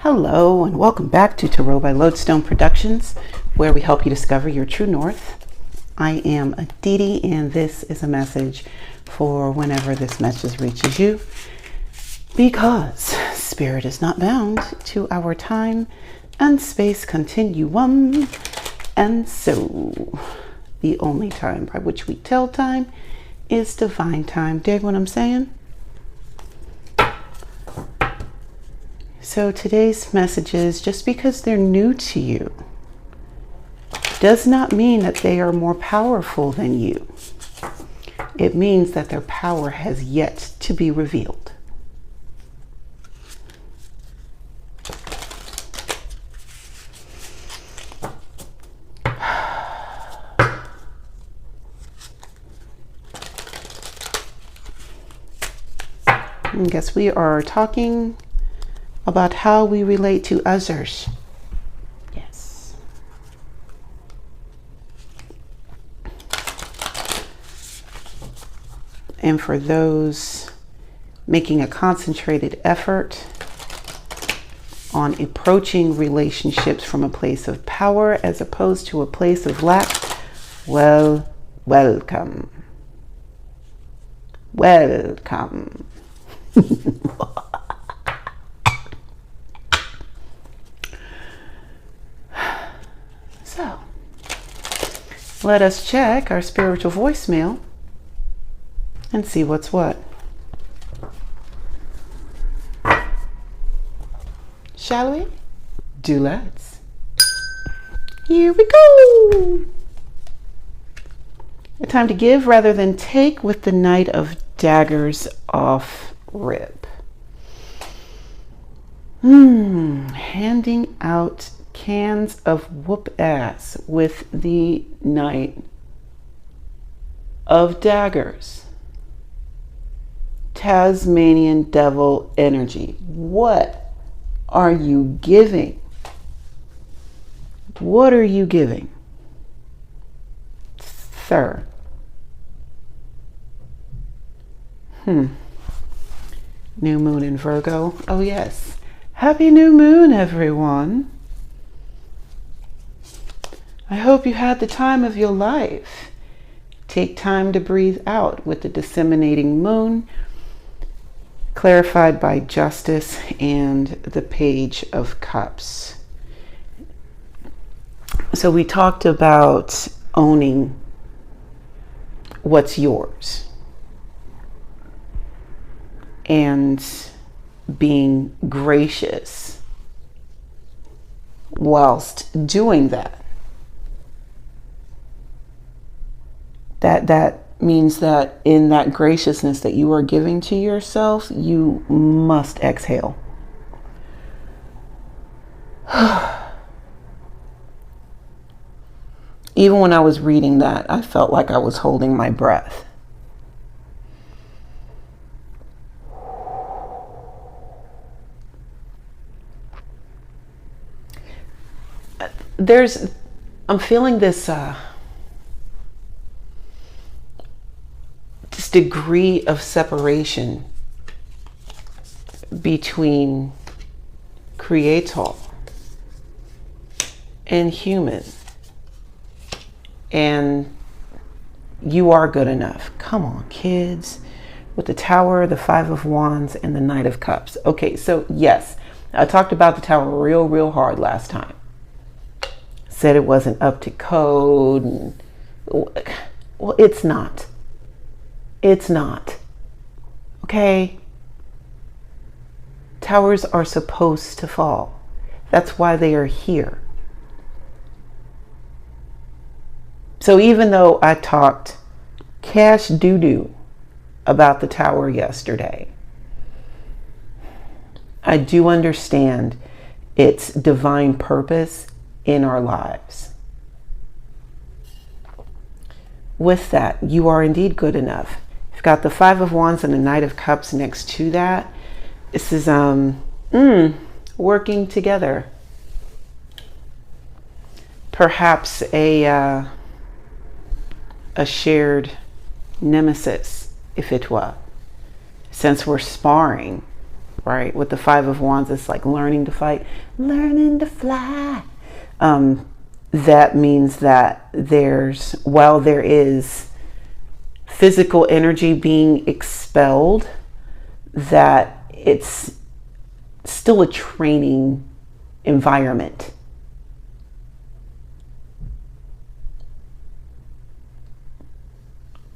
Hello and welcome back to Tarot by Lodestone Productions, where we help you discover your true north. I am Aditi and this is a message for whenever this message reaches you, because spirit is not bound to our time and space continuum, and so the only time by which we tell time is divine time. Dig what I'm saying? So today's messages, just because they're new to you, does not mean that they are more powerful than you. It means that their power has yet to be revealed. I guess we are talking about how we relate to others. Yes. And for those making a concentrated effort on approaching relationships from a place of power as opposed to a place of lack, well, welcome. Welcome. So, let us check our spiritual voicemail and see what's what. Shall we? Do let's. Here we go. A time to give rather than take with the Knight of Daggers off rip. Handing out cans of whoop ass with the Knight of Daggers. Tasmanian devil energy. What are you giving? What are you giving, sir? New moon in Virgo. Oh yes. Happy new moon, everyone. I hope you had the time of your life. Take time to breathe out with the disseminating moon, clarified by Justice and the Page of Cups. So we talked about owning what's yours and being gracious whilst doing that. That means that in that graciousness that you are giving to yourself, you must exhale. Even when I was reading that, I felt like I was holding my breath. I'm feeling this degree of separation between creator and human, and you are good enough. Come on, kids. With the Tower, the Five of Wands, and the Knight of Cups. Okay, so yes, I talked about the Tower real hard last time. Said it wasn't up to code. And, well, it's not. It's not. Okay? Towers are supposed to fall. That's why they are here. So even though I talked cash doo-doo about the Tower yesterday, I do understand its divine purpose in our lives. With that, you are indeed good enough. You've got the Five of Wands and the Knight of Cups next to that. This is working together. Perhaps a shared nemesis, if it were. Since we're sparring, right? With the Five of Wands, it's like learning to fight, learning to fly. That means that while there is physical energy being expelled, that it's still a training environment.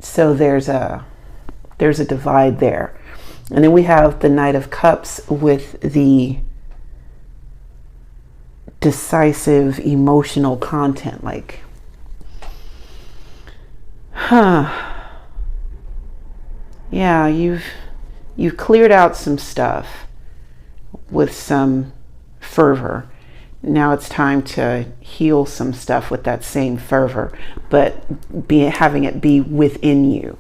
So there's a divide there. And then we have the Knight of Cups with the decisive emotional content, like, yeah, you've cleared out some stuff with some fervor. Now it's time to heal some stuff with that same fervor, but having it be within you.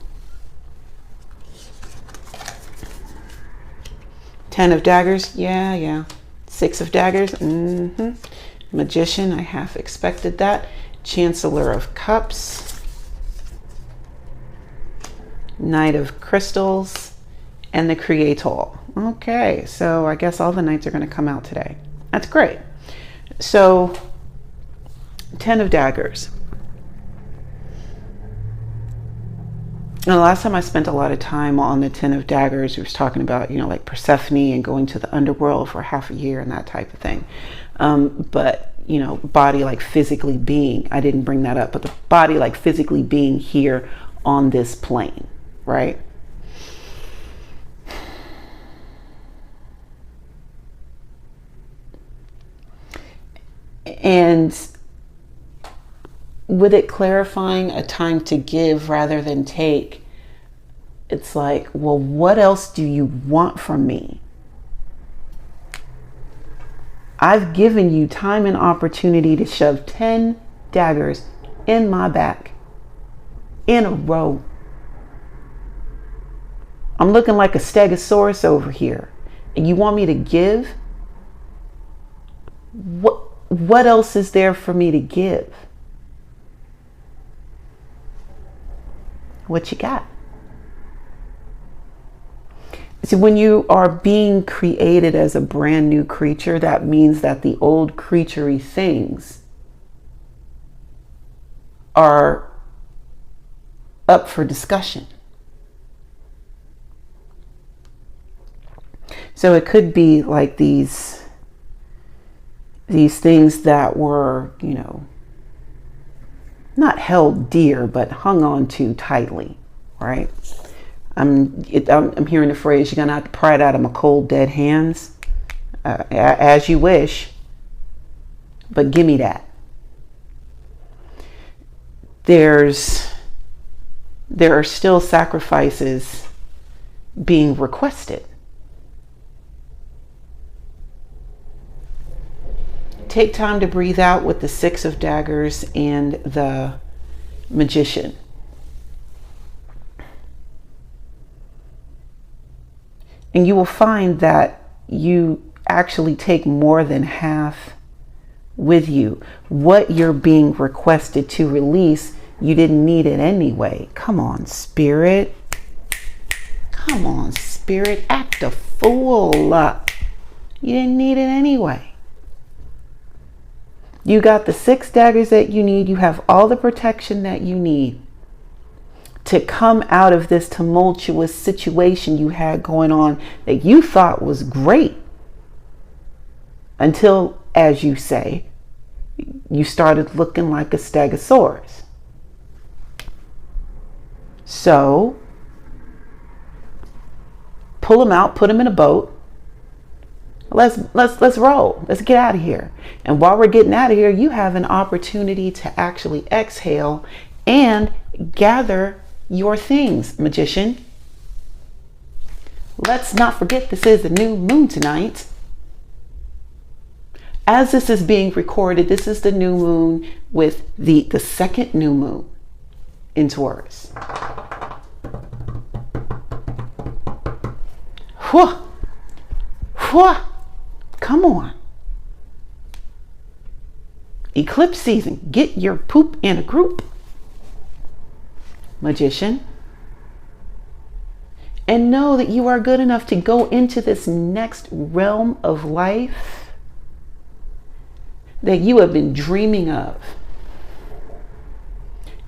Ten of Daggers, yeah. Six of Daggers, Magician, I half expected that. Chancellor of Cups, Knight of Crystals, and the Creator. Okay, so I guess all the Knights are going to come out today. That's great. So, Ten of Daggers. And the last time I spent a lot of time on the Ten of Daggers, we was talking about, like Persephone and going to the underworld for half a year and that type of thing. But, body like physically being, I didn't bring that up, but the body like physically being here on this plane, right? And with it clarifying a time to give rather than take, it's like, well, what else do you want from me? I've given you time and opportunity to shove 10 daggers in my back in a row. I'm looking like a stegosaurus over here. And you want me to give? What else is there for me to give? What you got? See, when you are being created as a brand new creature, that means that the old creaturey things are up for discussion. So it could be like these things that were, not held dear, but hung on to tightly, right? I'm hearing the phrase, you're going to have to pry it out of my cold, dead hands, as you wish, but give me that. There are still sacrifices being requested. Take time to breathe out with the Six of Daggers and the Magician. And you will find that you actually take more than half with you. What you're being requested to release, you didn't need it anyway. Come on, Spirit. Come on, Spirit. Act a fool. You didn't need it anyway. You got the 6 daggers that you need. You have all the protection that you need to come out of this tumultuous situation you had going on that you thought was great. Until, as you say, you started looking like a stegosaurus. So, pull them out, put them in a boat. Let's roll. Let's get out of here. And while we're getting out of here, you have an opportunity to actually exhale and gather your things, Magician. Let's not forget this is a new moon tonight. As this is being recorded, this is the new moon with the second new moon in Taurus. Whew. Whew. Come on. Eclipse season. Get your poop in a group. Magician. And know that you are good enough to go into this next realm of life that you have been dreaming of.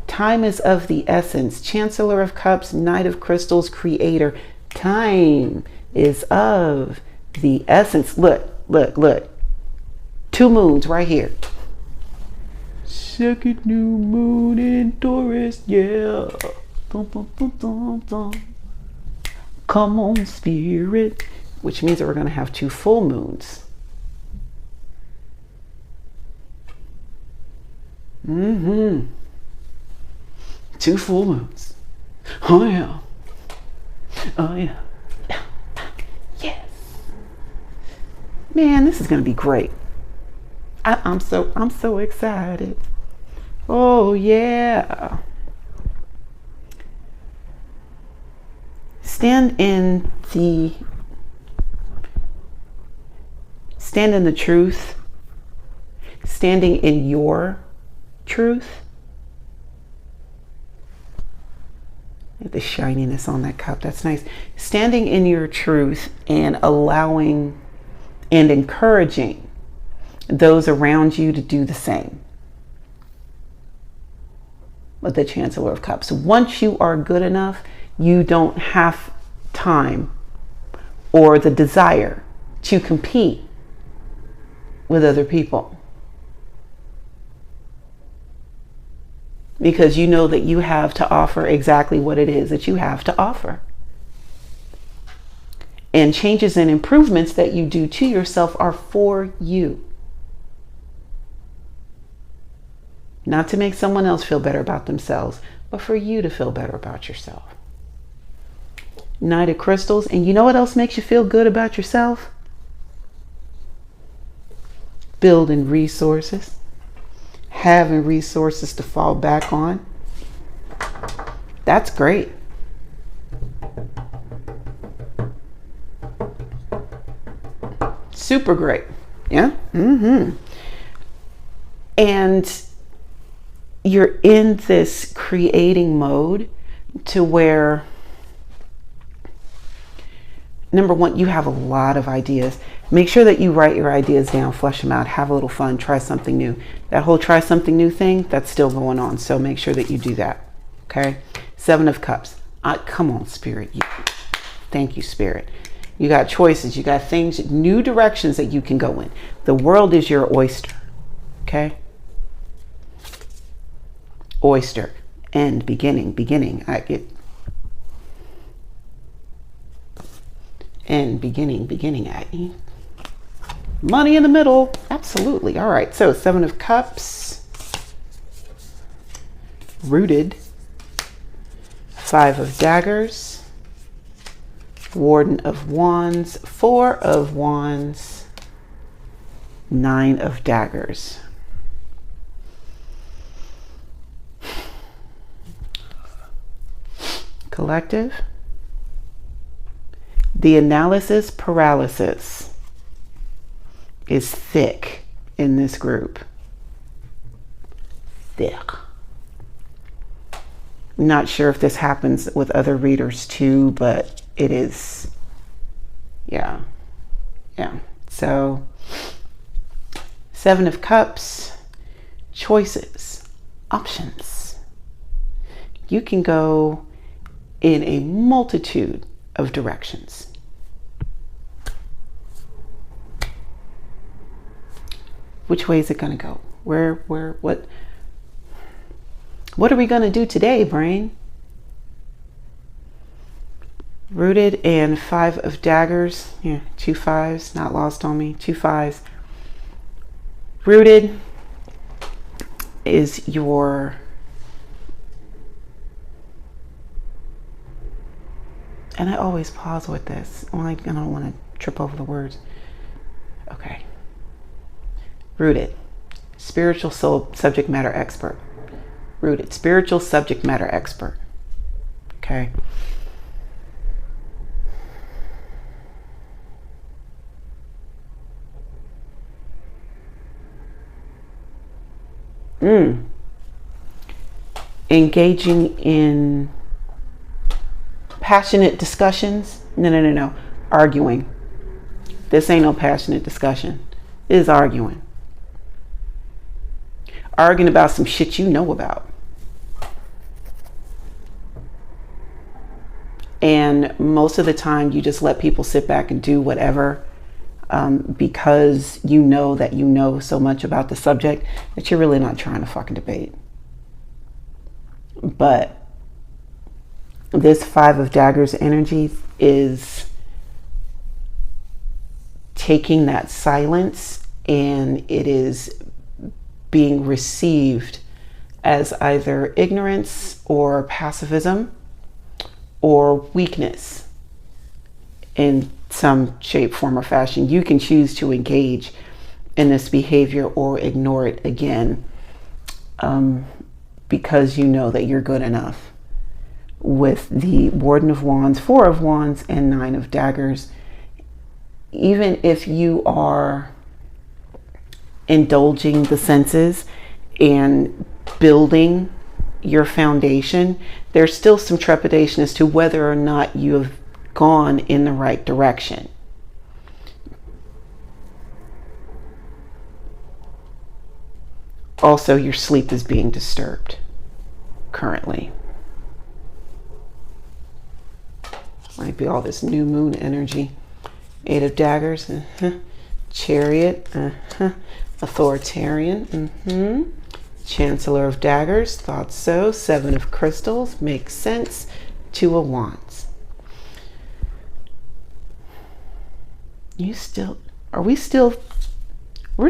Time is of the essence. Chancellor of Cups, Knight of Crystals, Creator. Time is of the essence. Look, look, look. 2 moons right here. Second new moon in Taurus, yeah. Dun, dun, dun, dun, dun. Come on, spirit. Which means that we're going to have 2 full moons. Mm-hmm. 2 full moons. Oh yeah. Oh yeah. Yes. Man, this is going to be great. I'm so excited. Oh yeah. Stand in the truth. Standing in your truth. The shininess on that cup, that's nice. Standing in your truth and allowing and encouraging those around you to do the same. With the Chancellor of Cups. Once you are good enough, you don't have time or the desire to compete with other people. Because you know that you have to offer exactly what it is that you have to offer. And changes and improvements that you do to yourself are for you. Not to make someone else feel better about themselves, but for you to feel better about yourself. Knight of Crystals. And you know what else makes you feel good about yourself? Building resources. Having resources to fall back on. That's great. Super great. Yeah? Mm-hmm. And you're in this creating mode to where, number one, you have a lot of ideas. Make sure that you write your ideas down, flesh them out, have a little fun, try something new. That whole try something new thing, that's still going on. So make sure that you do that. Okay? 7 of Cups. Come on, Spirit. Thank you, Spirit. You got choices. You got things, new directions that you can go in. The world is your oyster. Okay? Oyster. End, beginning. End, beginning. Money in the middle. Absolutely. All right. So 7 of Cups. Rooted. 5 of Daggers. Warden of Wands. 4 of Wands. 9 of Daggers. Collective. The analysis paralysis is thick in this group. Thick. Not sure if this happens with other readers too, but it is. Yeah. So 7 of Cups, choices, options. You can go in a multitude of directions. Which way is it going to go? What are we going to do today, brain? Rooted and 5 of Daggers. Yeah, 2 5s, not lost on me. 2 5s. Rooted is your and I always pause with this. I don't want to trip over the words. Okay. Rooted. Spiritual soul subject matter expert. Rooted. Spiritual subject matter expert. Okay. Engaging in Passionate discussions? No. Arguing. This ain't no passionate discussion. It is arguing. Arguing about some shit you know about. And most of the time you just let people sit back and do whatever because you know that you know so much about the subject that you're really not trying to fucking debate. But this Five of Daggers energy is taking that silence, and it is being received as either ignorance or pacifism or weakness in some shape, form, or fashion. You can choose to engage in this behavior or ignore it again because you know that you're good enough. With the Warden of Wands, Four of Wands, and Nine of Daggers, even if you are indulging the senses and building your foundation, there's still some trepidation as to whether or not you have gone in the right direction. Also, your sleep is being disturbed currently. Might be all this new moon energy. Eight of Daggers, Chariot, Authoritarian, Chancellor of Daggers, thought so. Seven of Crystals, makes sense. Two of Wands. We're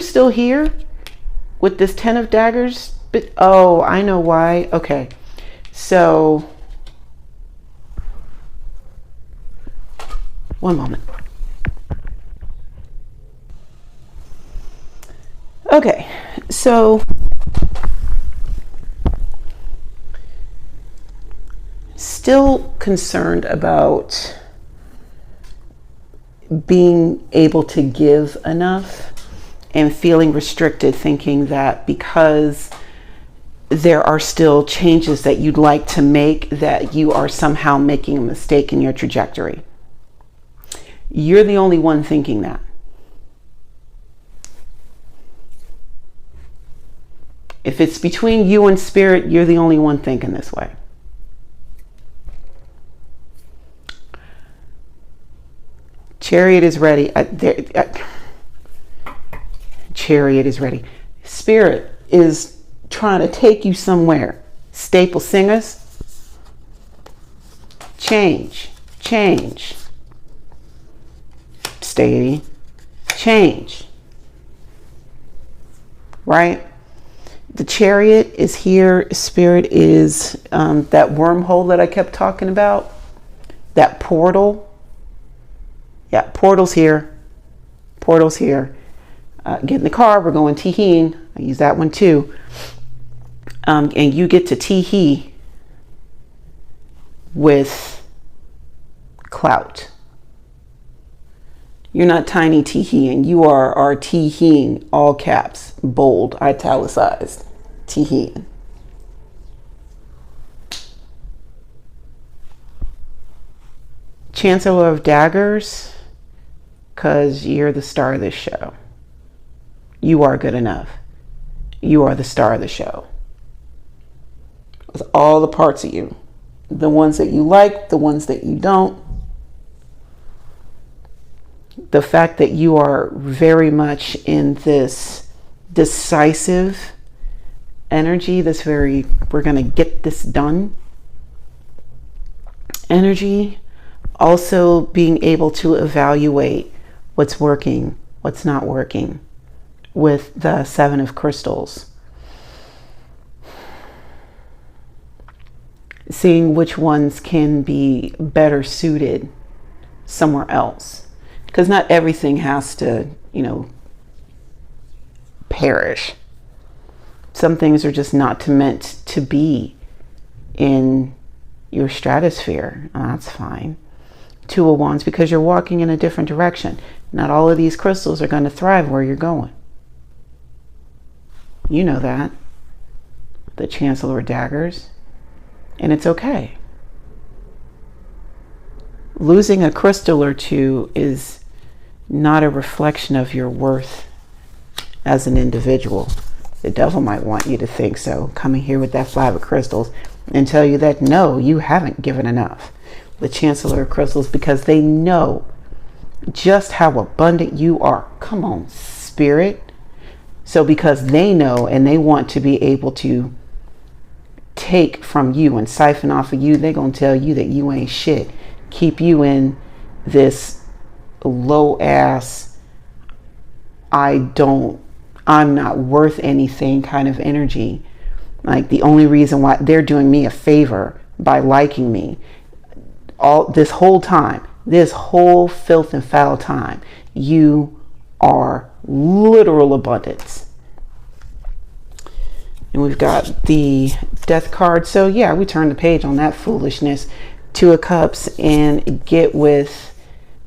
still here with this Ten of Daggers? But, oh, I know why. Okay, so, one moment. Okay, so still concerned about being able to give enough and feeling restricted, thinking that because there are still changes that you'd like to make, that you are somehow making a mistake in your trajectory. You're the only one thinking that. If it's between you and spirit, you're the only one thinking this way. Chariot is ready. Chariot is ready. Spirit is trying to take you somewhere. Staple singers. Change. Steady. Change. Right? The Chariot is here. Spirit is that wormhole that I kept talking about. That portal. Yeah, portal's here. Get in the car. We're going Teheen. I use that one too. And you get to Tehee with clout. You're not tiny Teheen. You are Teheen, all caps, bold, italicized. Teheen. Chancellor of Daggers, because you're the star of this show. You are good enough. You are the star of the show. With all the parts of you. The ones that you like, the ones that you don't. The fact that you are very much in this decisive energy, this very, we're going to get this done energy. Also being able to evaluate what's working, what's not working with the Seven of Crystals. Seeing which ones can be better suited somewhere else. Because not everything has to, perish. Some things are just not meant to be in your stratosphere. And that's fine. Two of Wands, because you're walking in a different direction. Not all of these crystals are going to thrive where you're going. You know that. The Chancellor of Daggers. And it's okay. Losing a crystal or two is not a reflection of your worth as an individual. The devil might want you to think so, coming here with that 5 of crystals and tell you that no, you haven't given enough. The Chancellor of Crystals, because they know just how abundant you are. Come on, Spirit. So because they know and they want to be able to take from you and siphon off of you, they're going to tell you that you ain't shit. Keep you in this low ass, I'm not worth anything kind of energy. Like the only reason why they're doing me a favor by liking me all this whole time, this whole filth and foul time, you are literal abundance. And we've got the Death card. So yeah, we turn the page on that foolishness. 2 of Cups, and get with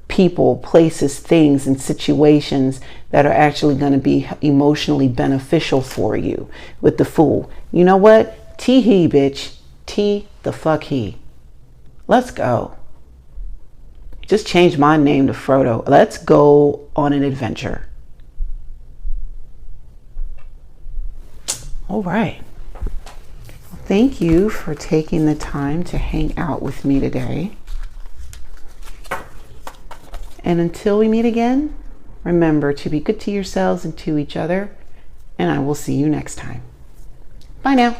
people, places, things, and situations that are actually going to be emotionally beneficial for you. With the Fool, you know what? Tee-hee, bitch. Tee the fuck he. Let's go. Just change my name to Frodo. Let's go on an adventure. All right. Thank you for taking the time to hang out with me today. And until we meet again, remember to be good to yourselves and to each other, and I will see you next time. Bye now.